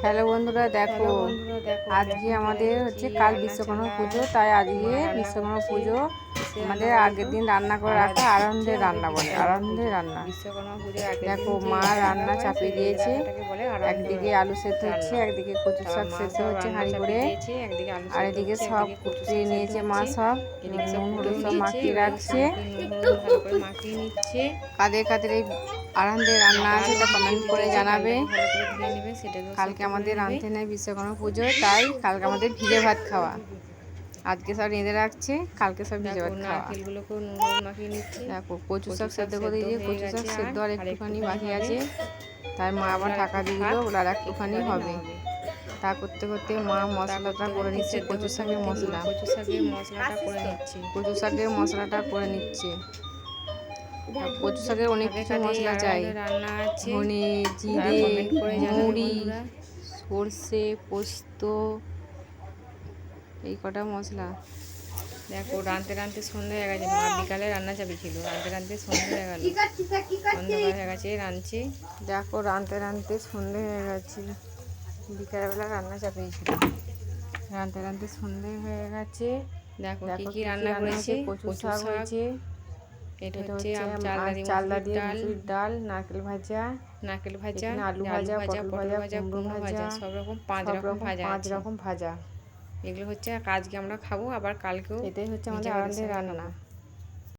Hello বন্ধুরা, দেখো আজকে আমাদের হচ্ছে কাল বিশ্বকর্মা পুজো। তাই আজকে বিশ্বকর্মা পুজো আমাদের আগের দিন রান্না করে রাখা আনন্দের রান্না বলে, আনন্দের রান্না। বিশ্বকর্মা পুজো দেখো মা রান্না চাপিয়ে দিয়েছে, একদিকে আলু সেদ্ধ হচ্ছে, একদিকে কচু শাক সেদ্ধ হচ্ছে হাঁড়ি করে, আর এদিকে সব কুচিয়ে নিয়েছে মা, সব নুন হলুদ সব মাখিয়ে রাখছে। মাখিয়ে নিচ্ছে। কাদের কাদের এই আনন্দের রান্না আছে তা কমেন্ট করে জানাবে। কালকে আমাদের রাঁধতে নেই বিশ্বকর্মা পুজো, তাই কালকে আমাদের ভিজে ভাত খাওয়া। আজকে সব রেঁধে রাখছে, কালকে সব ভিজে ভাত খাওয়া। দেখো কচু শাক সেদ্ধ করে দিয়েছে, কচু শাক সেদ্ধ আর একটুখানি বাকি আছে, তাই মা আবার ঢাকা দিয়ে দিল, ওগুলো আর একটুখানি হবে। তা করতে করতে মা মশলাটা করে নিচ্ছে, কচু শাকের মশলা, কচু শাকের মশলাটা করে নিচ্ছে। কচু শাকের মশলাটা করে নিচ্ছে। কচু শাকের অনেক কিছু মশলা চাই, ধনে, জিরে, মৌরি, সর্ষে, পোস্ত, এই কটা মশলা। দেখো রাঁধতে রাঁধতে সন্ধ্যা হয়ে গেছে, মা বিকালে রান্না চাপিয়েছিল, রাঁধতে রাঁধতে সন্ধ্যা হয়ে গেল, অন্ধকার হয়ে গেছে, রাঁধছে। দেখো রাঁধতে রাঁধতে সন্ধ্যে হয়ে গেছে, বিকালবেলা রান্না চাপিয়েছিল, রাঁধতে রাঁধতে সন্ধ্যে হয়ে গেছে। দেখো কি কি রান্না করেছে। কচু শাক হয়েছে, এটা হচ্ছে চালদা দিয়ে মুসুরির ডাল, নারকেল ভাজা, আলু ভাজা, পটল ভাজা, কুমড়ো ভাজা, সব রকম পাঁচ রকম ভাজা। ভাজা। এগুলো হচ্ছে আজকে আমরা খাবো, আবার কালকেও। এটাই হচ্ছে আমাদের আনন্দের রান্না।